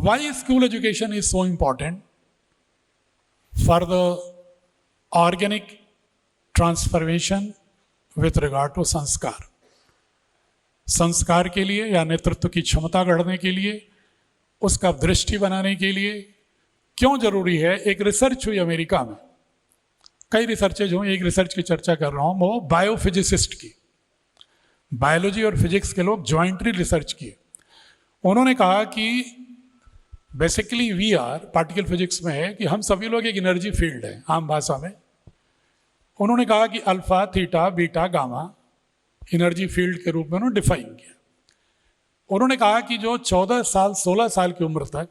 Why school education is so important for the organic transformation with regard to संस्कार. संस्कार के लिए या नेतृत्व की क्षमता गढ़ने के लिए, उसका दृष्टि बनाने के लिए क्यों जरूरी है? एक रिसर्च हुई अमेरिका में, कई रिसर्चेज हुई, एक रिसर्च की चर्चा कर रहा हूं, वो बायोफिजिसिस्ट की, बायोलॉजी और फिजिक्स के लोग ज्वाइंटली रिसर्च किए. उन्होंने कहा कि basically we are, particle physics में है कि हम सभी लोग एक एनर्जी फील्ड है आम भाषा में. उन्होंने कहा कि alpha, theta, beta, gamma energy field के रूप में उन्होंने डिफाइन किया. उन्होंने कहा कि जो 14 साल 16 साल की उम्र तक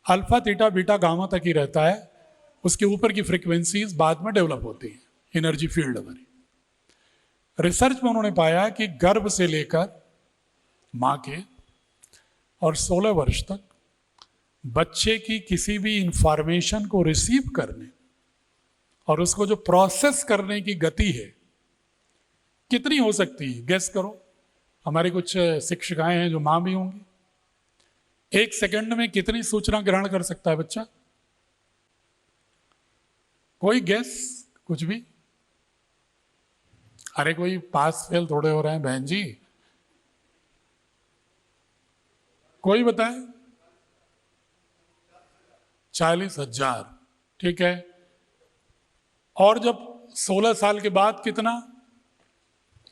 अल्फा, थीटा, बीटा, गामा तक ही रहता है, उसके ऊपर की फ्रिक्वेंसीज बाद में डेवलप होती हैं एनर्जी फील्ड हमारी. रिसर्च में उन्होंने पाया कि गर्भ से लेकर माँ के और 16 वर्ष तक बच्चे की किसी भी इंफॉर्मेशन को रिसीव करने और उसको जो प्रोसेस करने की गति है कितनी हो सकती है? गेस करो. हमारी कुछ शिक्षिकाएं हैं जो माँ भी होंगी. 1 सेकंड में कितनी सूचना ग्रहण कर सकता है बच्चा? कोई गेस? कुछ भी? अरे कोई पास फेल थोड़े हो रहे हैं बहन जी, कोई बताए? 40,000. ठीक है. और जब 16 साल के बाद कितना?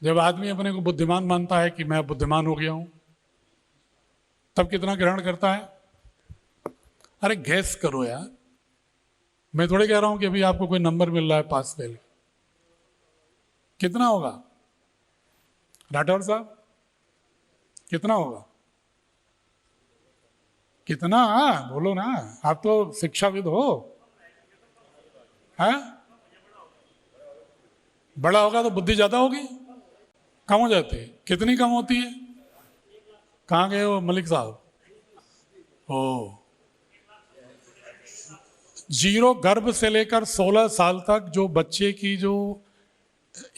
जब आदमी अपने को बुद्धिमान मानता है कि मैं बुद्धिमान हो गया हूं, तब कितना ग्रहण करता है? अरे गैस करो यार. मैं थोड़े कह रहा हूं कि अभी आपको कोई नंबर मिल रहा है पास फेल. कितना होगा राठौर साहब? कितना होगा? कितना? बोलो ना, आप तो शिक्षाविद हो. है? बड़ा होगा तो बुद्धि ज्यादा होगी, कम हो जाती है. कितनी कम होती है? कहाँ गए हो मलिक साहब? ओ, 0 गर्भ से लेकर 16 साल तक जो बच्चे की जो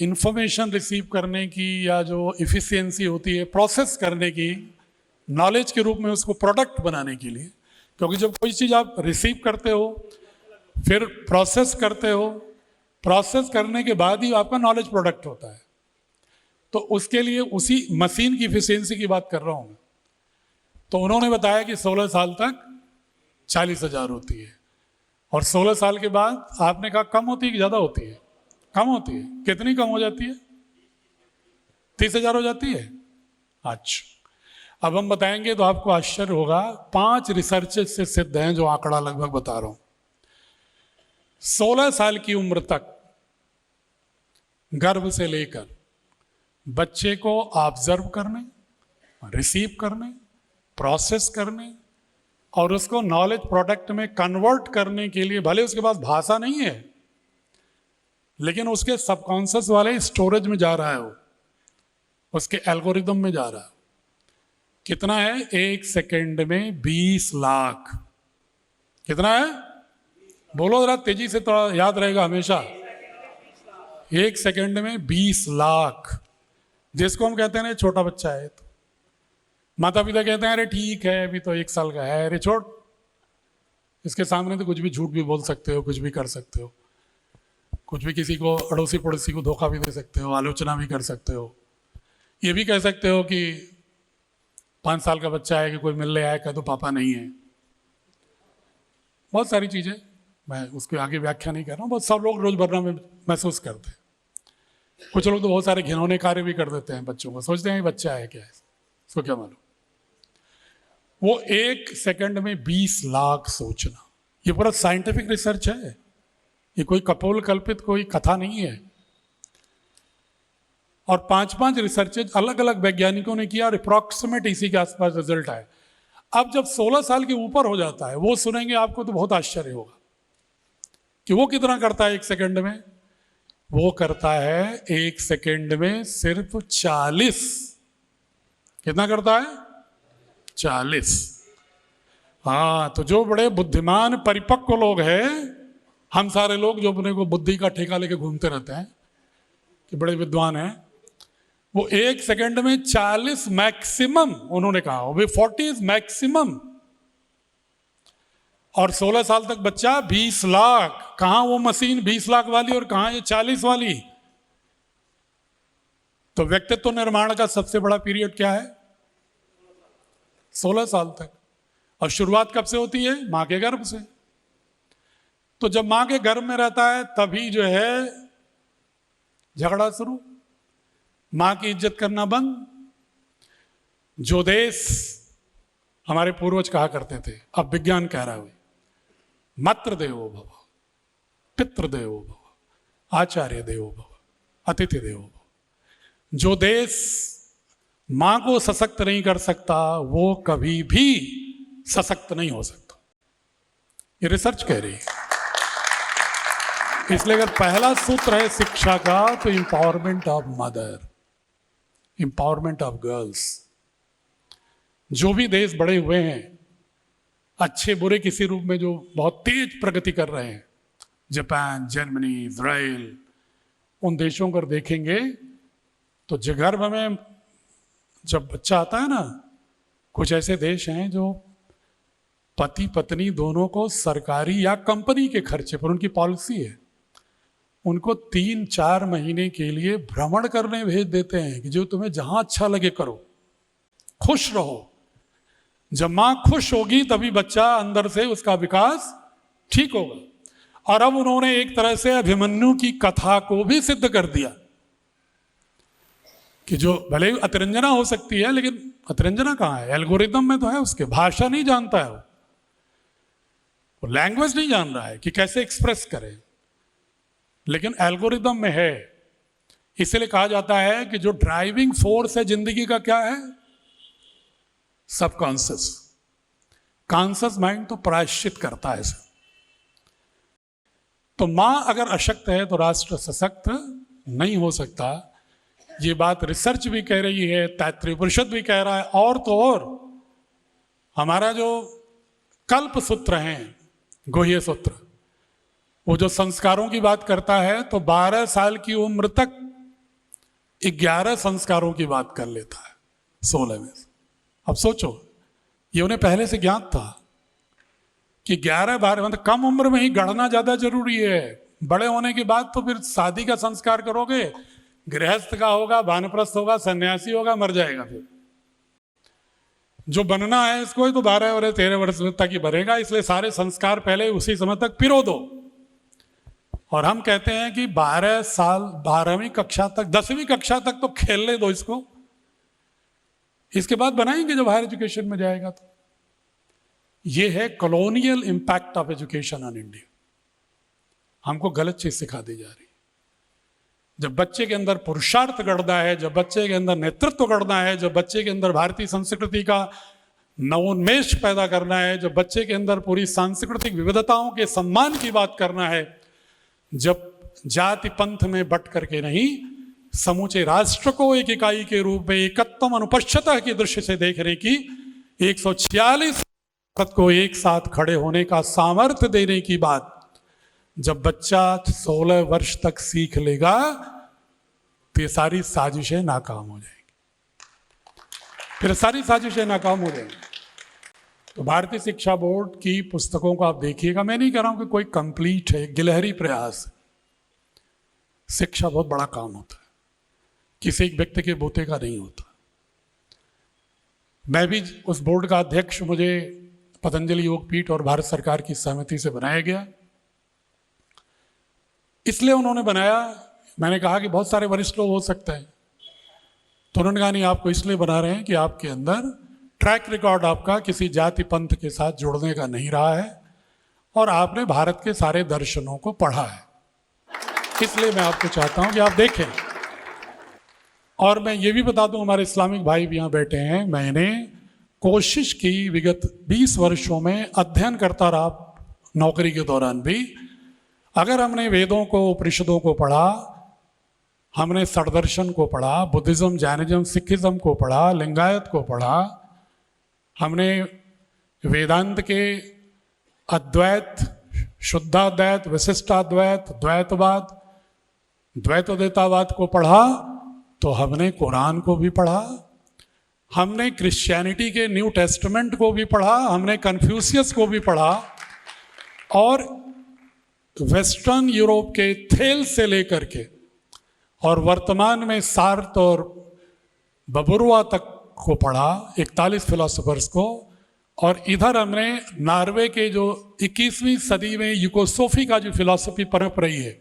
इंफॉर्मेशन रिसीव करने की या जो इफिशियंसी होती है प्रोसेस करने की, नॉलेज के रूप में उसको प्रोडक्ट बनाने के लिए, क्योंकि जब कोई चीज़ आप रिसीव करते हो फिर प्रोसेस करते हो, प्रोसेस करने के बाद ही आपका नॉलेज प्रोडक्ट होता है. तो उसके लिए उसी मशीन की इफिशियंसी की बात कर रहा हूँ. तो उन्होंने बताया कि 16 साल तक 40,000 होती है और 16 साल के बाद आपने कहा कम होती है कि ज़्यादा होती है? कम होती है. कितनी कम हो जाती है? 30,000 हो जाती है. अच्छा, अब हम बताएंगे तो आपको आश्चर्य होगा. 5 रिसर्चेस से सिद्ध हैं जो आंकड़ा लगभग बता रहा हूं. 16 साल की उम्र तक गर्भ से लेकर बच्चे को ऑब्जर्व करने, रिसीव करने, प्रोसेस करने और उसको नॉलेज प्रोडक्ट में कन्वर्ट करने के लिए, भले उसके पास भाषा नहीं है लेकिन उसके सबकॉन्शियस वाले स्टोरेज में जा रहा है, वो उसके एल्गोरिदम में जा रहा है. कितना है? 1 सेकेंड में 20 लाख. कितना है? बोलो जरा तेजी से, थोड़ा याद रहेगा हमेशा. 1 सेकेंड में 20 लाख, जिसको हम कहते हैं ना छोटा बच्चा है. तो माता पिता कहते हैं अरे ठीक है अभी तो 1 साल का है, अरे छोड़, इसके सामने तो कुछ भी झूठ भी बोल सकते हो, कुछ भी कर सकते हो, कुछ भी किसी को अड़ोसी पड़ोसी को धोखा भी दे सकते हो, आलोचना भी कर सकते हो. ये भी कह सकते हो कि 5 साल का बच्चा है कि कोई मिलने आया कह दो पापा नहीं है. बहुत सारी चीज़ें, मैं उसके आगे व्याख्या नहीं कर रहा हूँ. बहुत सब लोग रोजमर्रा में महसूस करते हैं. कुछ लोग तो बहुत सारे घिनौने कार्य भी कर देते हैं बच्चों को, सोचते हैं बच्चा है क्या है, इसको क्या मालूम. वो 1 सेकंड में 20 लाख सोचना, ये पूरा साइंटिफिक रिसर्च है. ये कोई कपोल कल्पित कोई कथा नहीं है. और 5 रिसर्चेज अलग अलग वैज्ञानिकों ने किया और अप्रॉक्सीमेट इसी के आसपास रिजल्ट आए. अब जब 16 साल के ऊपर हो जाता है, वो सुनेंगे आपको तो बहुत आश्चर्य होगा कि वो कितना करता है 1 सेकंड में. वो करता है 1 सेकंड में सिर्फ 40. कितना करता है? 40. हाँ, तो जो बड़े बुद्धिमान परिपक्व लोग हैं, हम सारे लोग जो अपने को बुद्धि का ठेका लेके घूमते रहते हैं कि बड़े विद्वान हैं, वो 1 सेकंड में 40 मैक्सिमम, उन्होंने कहा. वे 40 इज मैक्सिमम. और 16 साल तक बच्चा 20 लाख, कहां वो मशीन 20 लाख वाली और कहां ये 40 वाली। तो व्यक्तित्व निर्माण का सबसे बड़ा पीरियड क्या है? 16 साल तक। और शुरुआत कब से होती है? मां के गर्भ से। तो जब मां के गर्भ में रहता है तभी जो है झगड़ा शुरू, मां की इज्जत करना बंद। जो देश हमारे पूर्वज कहा करते थे, अब विज्ञान कह रहा है, मातृ देवो भव, पितृ देवो भव, आचार्य देवो भव, अतिथि देवो भव। जो देश मां को सशक्त नहीं कर सकता वो कभी भी सशक्त नहीं हो सकता, ये रिसर्च कह रही है। इसलिए अगर पहला सूत्र है शिक्षा का तो empowerment of mother, empowerment of girls. जो भी देश बड़े हुए हैं अच्छे बुरे किसी रूप में, जो बहुत तेज प्रगति कर रहे हैं, जापान, जर्मनी, इजराइल, उन देशों को देखेंगे तो जो गर्भ में जब बच्चा आता है ना, कुछ ऐसे देश हैं जो पति पत्नी दोनों को सरकारी या कंपनी के खर्चे पर, उनकी पॉलिसी है, उनको 3-4 महीने के लिए भ्रमण करने भेज देते हैं कि जो तुम्हें जहां अच्छा लगे करो, खुश रहो। जब मां खुश होगी तभी बच्चा अंदर से उसका विकास ठीक होगा। और अब उन्होंने एक तरह से अभिमन्यु की कथा को भी सिद्ध कर दिया कि जो भले ही अतिरंजना हो सकती है, लेकिन अतिरंजना कहाँ है? एल्गोरिदम में तो है उसके, भाषा नहीं जानता है वो लैंग्वेज नहीं जान रहा है कि कैसे एक्सप्रेस करे, लेकिन एल्गोरिदम में है। इसलिए कहा जाता है कि जो ड्राइविंग फोर्स है जिंदगी का क्या है? सबकॉन्शियस। कॉन्शियस माइंड तो प्रायश्चित करता है इसे। तो मां अगर अशक्त है तो राष्ट्र सशक्त नहीं हो सकता। ये बात रिसर्च भी कह रही है, तैत्तिरीय उपनिषद भी कह रहा है, और तो और हमारा जो कल्प सूत्र है, गुह्य सूत्र, वो जो संस्कारों की बात करता है तो 12 साल की उम्र तक 11 संस्कारों की बात कर लेता है 16 में। अब सोचो, ये उन्हें पहले से ज्ञात था कि 11-12 मतलब कम उम्र में ही गढ़ना ज्यादा जरूरी है। बड़े होने के बाद तो फिर शादी का संस्कार करोगे, गृहस्थ का होगा, वानप्रस्थ होगा, सन्यासी होगा, मर जाएगा। फिर जो बनना है इसको तो 12 और 13 वर्ष तक ही बनेगा। इसलिए सारे संस्कार पहले उसी समय तक पिरो दो। और हम कहते हैं कि 12 साल, 12वीं कक्षा तक, 10वीं कक्षा तक तो खेलने दो इसको, इसके बाद बनाएंगे जब हायर एजुकेशन में जाएगा। तो ये है colonial impact of education on India. हमको गलत चीज सिखा दी जा रही। जब बच्चे के अंदर पुरुषार्थ गढ़ना है, जब बच्चे के अंदर नेतृत्व गढ़ना है, जब बच्चे के अंदर भारतीय संस्कृति का नवोन्मेष पैदा करना है, जब बच्चे के अंदर पूरी सांस्कृतिक विविधताओं के सम्मान की बात करना है, जब जाति पंथ में बट करके नहीं, समूचे राष्ट्र को एक इकाई के रूप में एकत्वम अनुपश्यता के दृश्य से देखने की, 146 को एक साथ खड़े होने का सामर्थ्य देने की बात जब बच्चा 16 वर्ष तक सीख लेगा तो ये सारी साजिशें नाकाम हो जाएंगी। फिर सारी साजिशें नाकाम हो जाएंगी। तो भारतीय शिक्षा बोर्ड की पुस्तकों को आप देखिएगा। मैं नहीं कह रहा हूं कि कोई कंप्लीट है, गिलहरी प्रयास। शिक्षा बहुत बड़ा काम होता है, किसी एक व्यक्ति के बोते का नहीं होता। मैं भी उस बोर्ड का अध्यक्ष मुझे पतंजलि योगपीठ और भारत सरकार की सहमति से बनाया गया। इसलिए उन्होंने बनाया, मैंने कहा कि बहुत सारे वरिष्ठ लोग हो सकते हैं, तो उन्होंने कहा नहीं, आपको इसलिए बना रहे हैं कि आपके अंदर ट्रैक रिकॉर्ड आपका किसी जाति पंथ के साथ जुड़ने का नहीं रहा है और आपने भारत के सारे दर्शनों को पढ़ा है। इसलिए मैं आपको चाहता हूं कि आप देखें। और मैं ये भी बता दूं, हमारे इस्लामिक भाई भी यहाँ बैठे हैं, मैंने कोशिश की विगत 20 वर्षों में, अध्ययन करता रहा नौकरी के दौरान भी। अगर हमने वेदों को, उपनिषदों को पढ़ा, हमने षड्दर्शन को पढ़ा, बुद्धिज्म, जैनिज्म, सिखिज्म को पढ़ा, लिंगायत को पढ़ा, हमने वेदांत के अद्वैत, शुद्धाद्वैत, विशिष्टाद्वैत, द्वैतवाद, द्वैतोदितावाद को पढ़ा, तो हमने कुरान को भी पढ़ा, हमने क्रिश्चियनिटी के न्यू टेस्टमेंट को भी पढ़ा, हमने कन्फ्यूशियस को भी पढ़ा, और वेस्टर्न यूरोप के थेल से लेकर के और वर्तमान में सार्त और बबुरुआ तक को पढ़ा, 41 फिलोसोफर्स को। और इधर हमने नॉर्वे के जो 21वीं सदी में यूकोसोफी का जो फिलॉसफी पनप रही है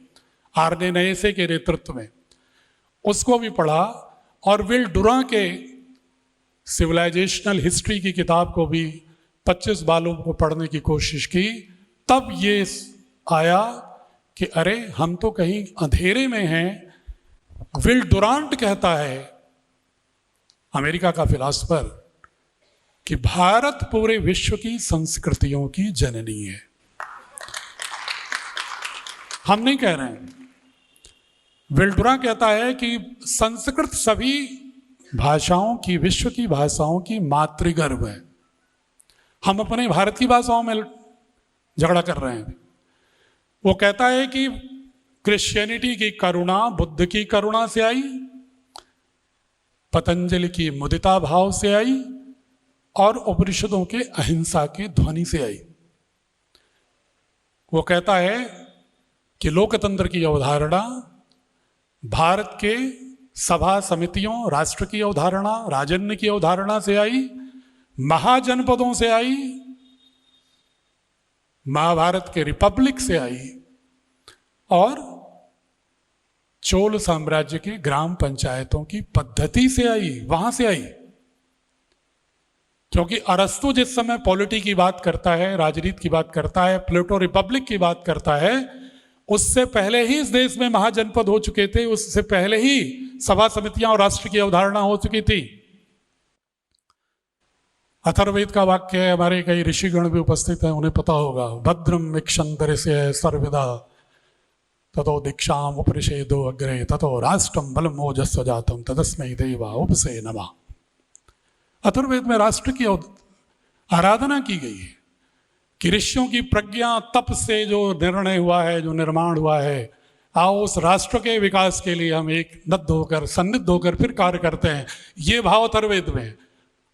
आर्ने नएसे के नेतृत्व में, उसको भी पढ़ा। और विल डुरा के सिविलाइजेशनल हिस्ट्री की किताब को भी 25 बालों को पढ़ने की कोशिश की। तब ये आया कि अरे हम तो कहीं अंधेरे में हैं। विल डुरांट कहता है, अमेरिका का फिलॉसफर, कि भारत पूरे विश्व की संस्कृतियों की जननी है। हम नहीं कह रहे हैं। विल डुरांट कहता है कि संस्कृत सभी भाषाओं की, विश्व की भाषाओं की मातृगर्भ है। हम अपने भारत की भाषाओं में झगड़ा कर रहे हैं। वो कहता है कि क्रिश्चियनिटी की करुणा बुद्ध की करुणा से आई, पतंजलि की मुदिता भाव से आई और उपनिषदों के अहिंसा की ध्वनि से आई। वो कहता है कि लोकतंत्र की अवधारणा भारत के सभा समितियों, राष्ट्र की अवधारणा, राजन्य की अवधारणा से आई, महाजनपदों से आई, महाभारत के रिपब्लिक से आई और चोल साम्राज्य के ग्राम पंचायतों की पद्धति से आई, वहां से आई। क्योंकि अरस्तु जिस समय पॉलिटी की बात करता है, राजनीति की बात करता है, प्लेटो रिपब्लिक की बात करता है, उससे पहले ही इस देश में महाजनपद हो चुके थे। उससे पहले ही सभा समितियां और राष्ट्र की अवधारणा हो चुकी थी। अथर्ववेद का वाक्य है, हमारे कई ऋषिगण भी उपस्थित हैं, उन्हें पता होगा। भद्रम इक्षंतर से सर्वदा ततो दीक्षाम उपनिषेदो अग्रे ततो राष्ट्रम बलम ओजस्व जातम तदस्मै देवा उपसे नमः। अथर्ववेद में राष्ट्र की आराधना की गई है कि ऋषियों की प्रज्ञा तप से जो निर्णय हुआ है, जो निर्माण हुआ है, आओ उस राष्ट्र के विकास के लिए हम एक नद्ध होकर, सन्निध होकर फिर कार्य करते हैं। ये भाव अथर्ववेद में है।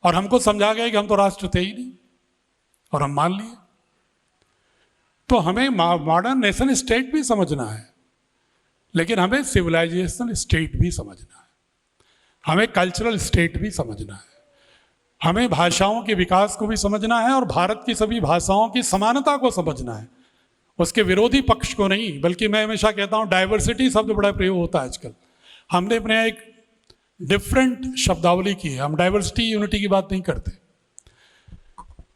और हमको समझा गया कि हम तो राष्ट्र थे ही नहीं और हम मान लिए। तो हमें मॉडर्न नेशन स्टेट भी समझना है, लेकिन हमें सिविलाइजेशनल स्टेट भी समझना है, हमें कल्चरल स्टेट भी समझना है, हमें भाषाओं के विकास को भी समझना है और भारत की सभी भाषाओं की समानता को समझना है, उसके विरोधी पक्ष को नहीं। बल्कि मैं हमेशा कहता हूँ डाइवर्सिटी शब्द बड़ा प्रयोग होता है आजकल। हमने अपने एक डिफरेंट शब्दावली की है। हम डाइवर्सिटी यूनिटी की बात नहीं करते,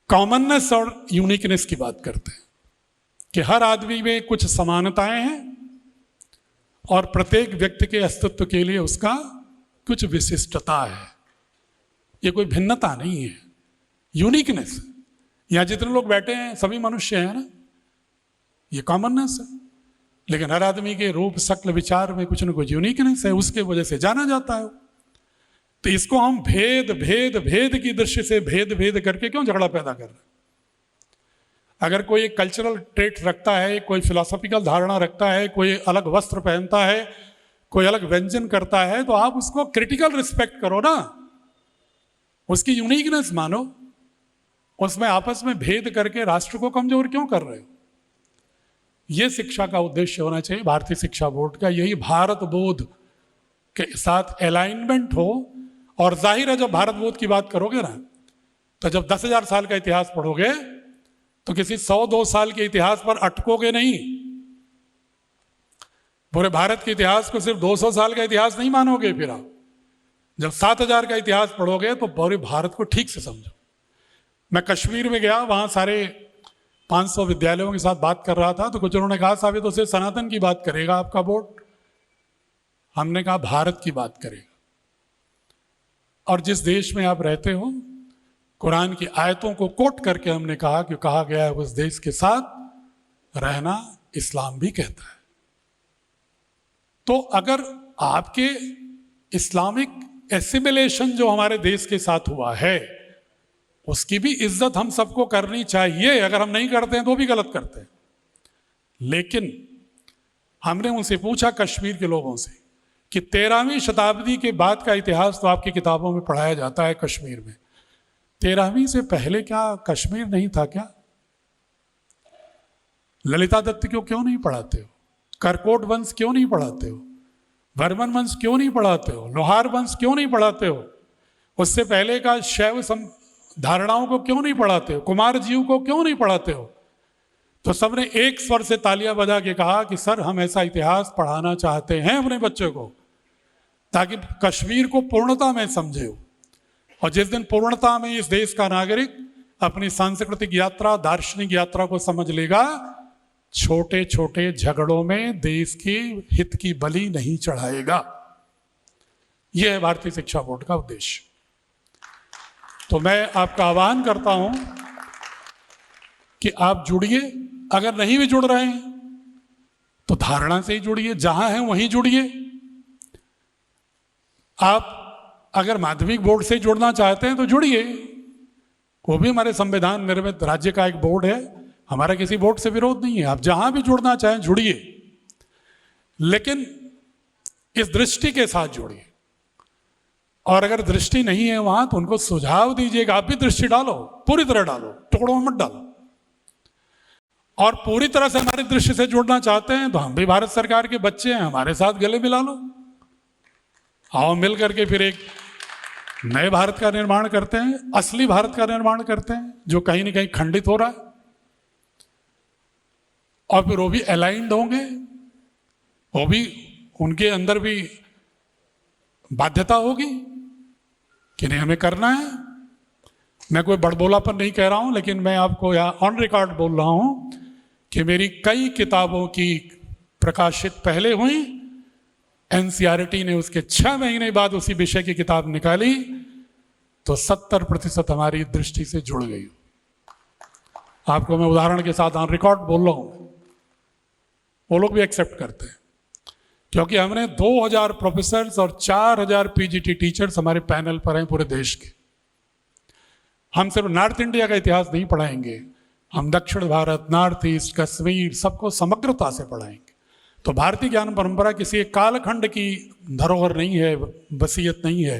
कॉमननेस और यूनिकनेस की बात करते हैं कि हर आदमी में कुछ समानताएं हैं और प्रत्येक व्यक्ति के अस्तित्व के लिए उसका कुछ विशिष्टता है। ये कोई भिन्नता नहीं है, यूनिकनेस। यहाँ जितने लोग बैठे हैं सभी मनुष्य हैं ना, ये कॉमननेस है। लेकिन हर आदमी के रूप, शक्ल, विचार में कुछ न कुछ यूनिकनेस है, उसके वजह से जाना जाता है। तो इसको हम भेद भेद भेद की दृष्टि से भेद भेद करके क्यों झगड़ा पैदा कर रहे हैं? अगर कोई एक कल्चरल ट्रेट रखता है, कोई फिलोसॉफिकल धारणा रखता है, कोई अलग वस्त्र पहनता है, कोई अलग व्यंजन करता है, तो आप उसको क्रिटिकल रिस्पेक्ट करो ना, उसकी यूनिकनेस मानो। उसमें आपस में भेद करके राष्ट्र को कमजोर क्यों कर रहे हो? यह शिक्षा का उद्देश्य होना चाहिए भारतीय शिक्षा बोर्ड का। यही भारत बोध के साथ अलाइनमेंट हो। और जाहिर है जब भारत बोध की बात करोगे ना, तो जब 10,000 साल का इतिहास पढ़ोगे तो किसी 100-2 साल के इतिहास पर अटकोगे नहीं। पूरे भारत के इतिहास को सिर्फ 200 साल का इतिहास नहीं मानोगे। फिर आप जब 7,000 का इतिहास पढ़ोगे तो पूरे भारत को ठीक से समझो। मैं कश्मीर में गया, वहां सारे 500 विद्यालयों के साथ बात कर रहा था, तो कुछ उन्होंने कहा साहब ये तो सिर्फ सनातन की बात करेगा आपका बोर्ड। हमने कहा भारत की बात करेगा। और जिस देश में आप रहते हो, कुरान की आयतों को कोट करके हमने कहा कि कहा गया है उस देश के साथ रहना इस्लाम भी कहता है। तो अगर आपके इस्लामिक एसिमिलेशन जो हमारे देश के साथ हुआ है, उसकी भी इज्जत हम सबको करनी चाहिए। अगर हम नहीं करते हैं तो भी गलत करते हैं। लेकिन हमने उनसे पूछा, कश्मीर के लोगों से, कि 13वीं शताब्दी के बाद का इतिहास तो आपकी किताबों में पढ़ाया जाता है कश्मीर में, 13वीं से पहले क्या कश्मीर नहीं था क्या? ललिता दत्त को क्यों नहीं पढ़ाते हो? करकोट वंश क्यों नहीं पढ़ाते हो? वर्मन वंश क्यों नहीं पढ़ाते हो? लोहार वंश क्यों नहीं पढ़ाते हो? उससे पहले का शैव धारणाओं को क्यों नहीं पढ़ाते हो? कुमार जीव को क्यों नहीं पढ़ाते हो? तो सबने एक स्वर से तालियां बजा के कहा कि सर हम ऐसा इतिहास पढ़ाना चाहते हैं अपने बच्चों को, ताकि कश्मीर को पूर्णता में समझे हो। और जिस दिन पूर्णता में इस देश का नागरिक अपनी सांस्कृतिक यात्रा, दार्शनिक यात्रा को समझ लेगा, छोटे छोटे झगड़ों में देश के हित की बलि नहीं चढ़ाएगा। यह है भारतीय शिक्षा बोर्ड का उद्देश्य। तो मैं आपका आह्वान करता हूं कि आप जुड़िए। अगर नहीं भी जुड़ रहे हैं तो धारणा से ही जुड़िए, जहां हैं वहीं जुड़िए। आप अगर माध्यमिक बोर्ड से जुड़ना चाहते हैं तो जुड़िए, वो भी हमारे संविधान निर्मित राज्य का एक बोर्ड है, हमारा किसी बोर्ड से विरोध नहीं है। आप जहां भी जुड़ना चाहें जुड़िए, लेकिन इस दृष्टि के साथ जुड़िए। और अगर दृष्टि नहीं है वहां तो उनको सुझाव दीजिएगा, आप भी दृष्टि डालो, पूरी तरह डालो, टुकड़ों में मत डालो। और पूरी तरह से हमारी दृष्टि से जुड़ना चाहते हैं तो हम भी भारत सरकार के बच्चे हैं, हमारे साथ गले मिला लो। आओ मिल करके फिर एक नए भारत का निर्माण करते हैं, असली भारत का निर्माण करते हैं, जो कहीं ना कहीं खंडित हो रहा है। और फिर वो भी अलाइंड होंगे, वो भी, उनके अंदर भी बाध्यता होगी कि नहीं हमें करना है। मैं कोई बड़बोलापन नहीं कह रहा हूं, लेकिन मैं आपको यहाँ ऑन रिकॉर्ड बोल रहा हूं कि मेरी कई किताबों की प्रकाशित पहले हुई, एनसीईआरटी ने उसके 6 महीने बाद उसी विषय की किताब निकाली तो 70% हमारी दृष्टि से जुड़ गई। आपको मैं उदाहरण के साथ ऑन रिकॉर्ड बोल रहा हूं, वो लोग भी एक्सेप्ट करते हैं, क्योंकि हमने 2000 प्रोफेसर्स और 4000 पीजीटी टीचर्स हमारे पैनल पर हैं पूरे देश के। हम सिर्फ नॉर्थ इंडिया का इतिहास नहीं पढ़ाएंगे, हम दक्षिण भारत, नॉर्थ ईस्ट, कश्मीर, सबको समग्रता से पढ़ाएंगे। तो भारतीय ज्ञान परंपरा किसी एक कालखंड की धरोहर नहीं है, वसीयत नहीं है।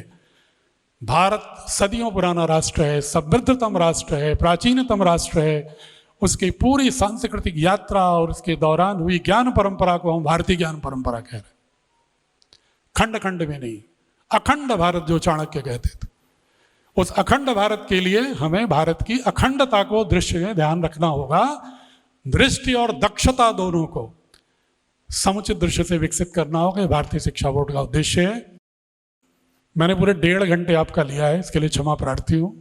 भारत सदियों पुराना राष्ट्र है, समृद्धतम राष्ट्र है, प्राचीनतम राष्ट्र है। उसकी पूरी सांस्कृतिक यात्रा और उसके दौरान हुई ज्ञान परंपरा को हम भारतीय ज्ञान परंपरा कह रहे हैं, खंड खंड में नहीं, अखंड भारत जो चाणक्य कहते थे। उस अखंड भारत के लिए हमें भारत की अखंडता को दृष्टि में ध्यान रखना होगा। दृष्टि और दक्षता दोनों को समुचित दृष्टि से विकसित करना होगा। भारतीय शिक्षा बोर्ड का उद्देश्य है। मैंने पूरे 1.5 घंटे आपका लिया है, इसके लिए क्षमा प्रार्थी हूं,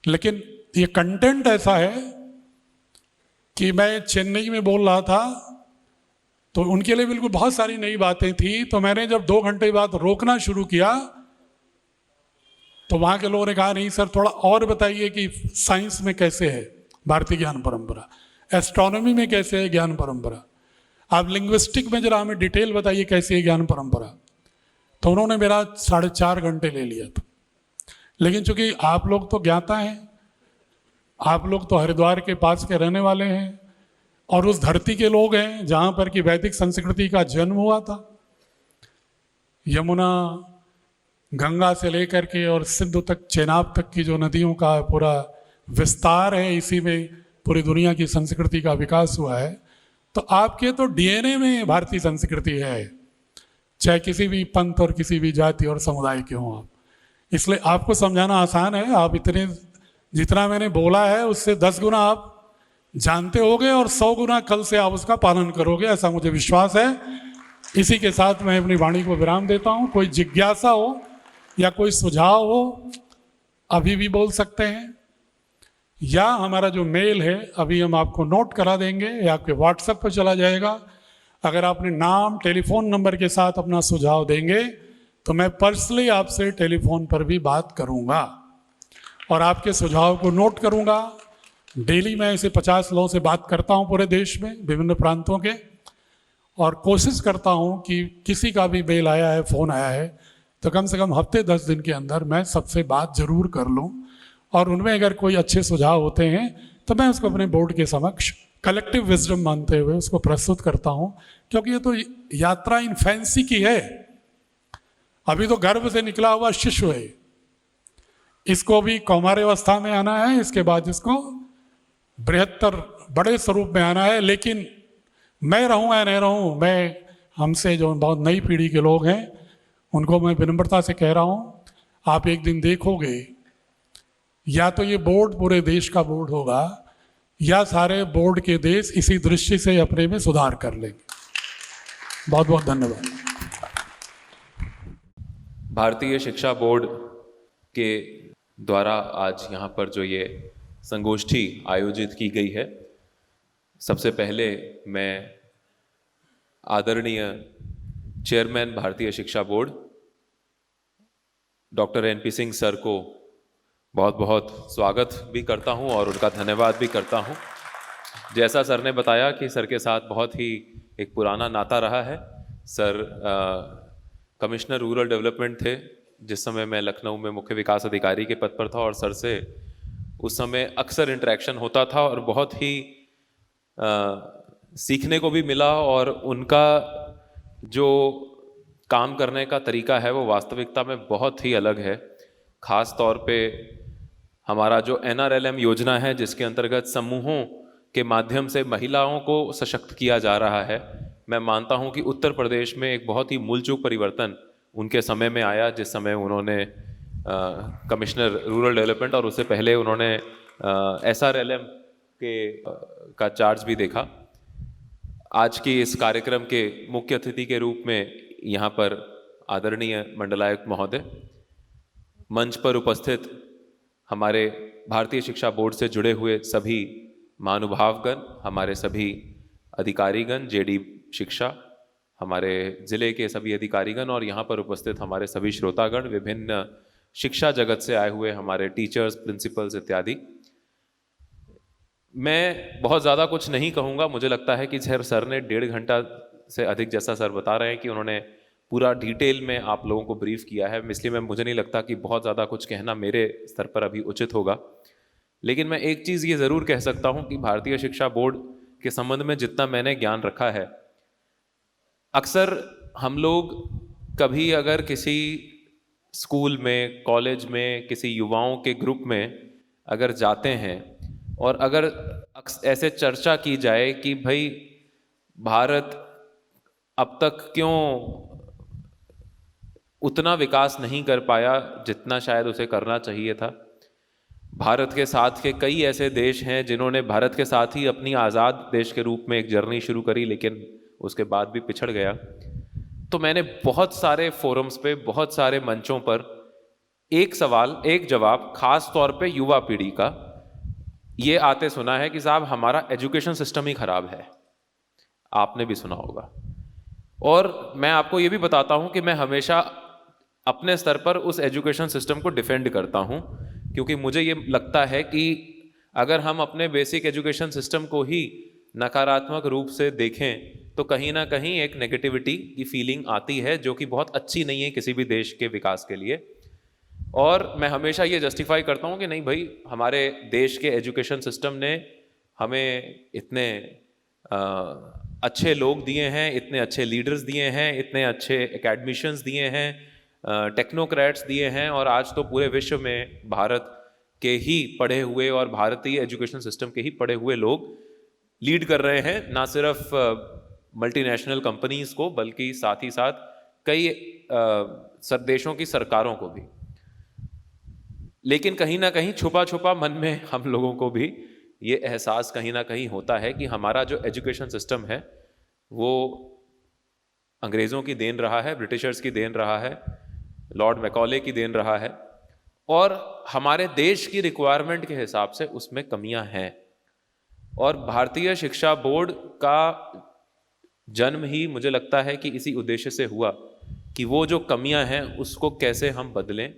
लेकिन ये कंटेंट ऐसा है कि मैं चेन्नई में बोल रहा था तो उनके लिए बिल्कुल बहुत सारी नई बातें थी। तो मैंने जब 2 घंटे बाद रोकना शुरू किया तो वहां के लोगों ने कहा नहीं सर थोड़ा और बताइए कि साइंस में कैसे है भारतीय ज्ञान परंपरा, एस्ट्रोनॉमी में कैसे है ज्ञान परंपरा, आप लिंग्विस्टिक में जरा हमें डिटेल बताइए कैसी है ज्ञान परंपरा। तो उन्होंने मेरा 4.5 घंटे ले लिया था। लेकिन चूंकि आप लोग तो ज्ञाता हैं, आप लोग तो हरिद्वार के पास के रहने वाले हैं और उस धरती के लोग हैं जहां पर कि वैदिक संस्कृति का जन्म हुआ था। यमुना, गंगा से लेकर के और सिंधु तक, चेनाब तक की जो नदियों का पूरा विस्तार है, इसी में पूरी दुनिया की संस्कृति का विकास हुआ है। तो आपके तो डीएनए में भारतीय संस्कृति है, चाहे किसी भी पंथ और किसी भी जाति और समुदाय के हों आप। इसलिए आपको समझाना आसान है। आप इतने, जितना मैंने बोला है उससे 10 गुना आप जानते होगे और 100 गुना कल से आप उसका पालन करोगे, ऐसा मुझे विश्वास है। इसी के साथ मैं अपनी वाणी को विराम देता हूँ। कोई जिज्ञासा हो या कोई सुझाव हो अभी भी बोल सकते हैं, या हमारा जो मेल है अभी हम आपको नोट करा देंगे या आपके व्हाट्सएप पर चला जाएगा। अगर आपने नाम, टेलीफोन नंबर के साथ अपना सुझाव देंगे तो मैं पर्सनली आपसे टेलीफोन पर भी बात करूंगा और आपके सुझाव को नोट करूंगा। डेली मैं ऐसे 50 लोगों से बात करता हूं पूरे देश में, विभिन्न प्रांतों के, और कोशिश करता हूं कि किसी का भी मेल आया है, फ़ोन आया है, तो कम से कम हफ्ते 10 दिन के अंदर मैं सबसे बात जरूर कर लूं। और उनमें अगर कोई अच्छे सुझाव होते हैं तो मैं उसको अपने बोर्ड के समक्ष कलेक्टिव विजडम मानते हुए उसको प्रस्तुत करता हूं, क्योंकि ये तो यात्रा इन फैंसी की है। अभी तो गर्भ से निकला हुआ शिशु है, इसको भी कौमार्यावस्था में आना है, इसके बाद इसको बृहत्तर बड़े स्वरूप में आना है, लेकिन मैं रहूं या नहीं रहूं, मैं हमसे जो बहुत नई पीढ़ी के लोग हैं उनको मैं विनम्रता से कह रहा हूं, आप एक दिन देखोगे या तो ये बोर्ड पूरे देश का बोर्ड होगा या सारे बोर्ड के देश इसी दृष्टि से अपने में सुधार कर लेंगे। बहुत बहुत धन्यवाद। भारतीय शिक्षा बोर्ड के द्वारा आज यहाँ पर जो ये संगोष्ठी आयोजित की गई है, सबसे पहले मैं आदरणीय चेयरमैन भारतीय शिक्षा board doctor NP Singh sir को बहुत बहुत स्वागत भी करता हूं और उनका धन्यवाद भी करता हूं। जैसा सर ने बताया कि सर के साथ बहुत ही एक पुराना नाता रहा है। सर कमिश्नर रूरल डेवलपमेंट थे जिस समय मैं लखनऊ में मुख्य विकास अधिकारी के पद पर था, और सर से उस समय अक्सर इंटरेक्शन होता था और बहुत ही सीखने को भी मिला, और उनका जो काम करने का तरीका है वो वास्तविकता में बहुत ही अलग है। खास तौर पे हमारा जो NRLM योजना है जिसके अंतर्गत समूहों के माध्यम से महिलाओं को सशक्त किया जा रहा है, मैं मानता हूं कि उत्तर प्रदेश में एक बहुत ही मूलचूक परिवर्तन उनके समय में आया, जिस समय उन्होंने कमिश्नर रूरल डेवलपमेंट और उससे पहले उन्होंने SRLM का चार्ज भी देखा। आज की इस कार्यक्रम के मुख्य अतिथि के रूप में यहाँ पर आदरणीय मंडलायुक्त महोदय, मंच पर उपस्थित हमारे भारतीय शिक्षा बोर्ड से जुड़े हुए सभी महानुभावगण, हमारे सभी अधिकारीगण, JD शिक्षा, हमारे ज़िले के सभी अधिकारीगण और यहाँ पर उपस्थित हमारे सभी श्रोतागण, विभिन्न शिक्षा जगत से आए हुए हमारे टीचर्स, प्रिंसिपल्स इत्यादि। मैं बहुत ज़्यादा कुछ नहीं कहूँगा। मुझे लगता है कि सर ने 1.5 घंटा से अधिक, जैसा सर बता रहे हैं कि उन्होंने पूरा डिटेल में आप लोगों को ब्रीफ किया है, इसलिए मुझे नहीं लगता कि बहुत ज़्यादा कुछ कहना मेरे स्तर पर अभी उचित होगा। लेकिन मैं एक चीज़ ये ज़रूर कह सकता हूँ कि भारतीय शिक्षा बोर्ड के संबंध में जितना मैंने ज्ञान रखा है, अक्सर हम लोग कभी अगर किसी स्कूल में, कॉलेज में, किसी युवाओं के ग्रुप में अगर जाते हैं और अगर ऐसे चर्चा की जाए कि भाई भारत अब तक क्यों उतना विकास नहीं कर पाया जितना शायद उसे करना चाहिए था, भारत के साथ के कई ऐसे देश हैं जिन्होंने भारत के साथ ही अपनी आज़ाद देश के रूप में एक जर्नी शुरू करी लेकिन उसके बाद भी पिछड़ गया, तो मैंने बहुत सारे फोरम्स पे, बहुत सारे मंचों पर एक सवाल एक जवाब खास तौर पे युवा पीढ़ी का ये आते सुना है कि साहब हमारा एजुकेशन सिस्टम ही खराब है। आपने भी सुना होगा। और मैं आपको ये भी बताता हूं कि मैं हमेशा अपने स्तर पर उस एजुकेशन सिस्टम को डिफेंड करता हूं, क्योंकि मुझे ये लगता है कि अगर हम अपने बेसिक एजुकेशन सिस्टम को ही नकारात्मक रूप से देखें तो कहीं ना कहीं एक नेगेटिविटी की फीलिंग आती है, जो कि बहुत अच्छी नहीं है किसी भी देश के विकास के लिए। और मैं हमेशा ये जस्टिफाई करता हूँ कि नहीं भाई, हमारे देश के एजुकेशन सिस्टम ने हमें इतने अच्छे लोग दिए हैं, इतने अच्छे लीडर्स दिए हैं, इतने अच्छे एकेडमिशियंस दिए हैं, टेक्नोक्रेट्स दिए हैं, और आज तो पूरे विश्व में भारत के ही पढ़े हुए और भारतीय एजुकेशन सिस्टम के ही पढ़े हुए लोग लीड कर रहे हैं, ना सिर्फ मल्टीनेशनल कंपनीज को बल्कि साथ ही साथ कई देशों की सरकारों को भी। लेकिन कहीं ना कहीं छुपा छुपा मन में हम लोगों को भी ये एहसास कहीं ना कहीं होता है कि हमारा जो एजुकेशन सिस्टम है वो अंग्रेज़ों की देन रहा है, ब्रिटिशर्स की देन रहा है, लॉर्ड मैकॉले की देन रहा है, और हमारे देश की रिक्वायरमेंट के हिसाब से उसमें कमियां हैं। और भारतीय शिक्षा बोर्ड का जन्म ही मुझे लगता है कि इसी उद्देश्य से हुआ कि वो जो कमियां हैं उसको कैसे हम बदलें,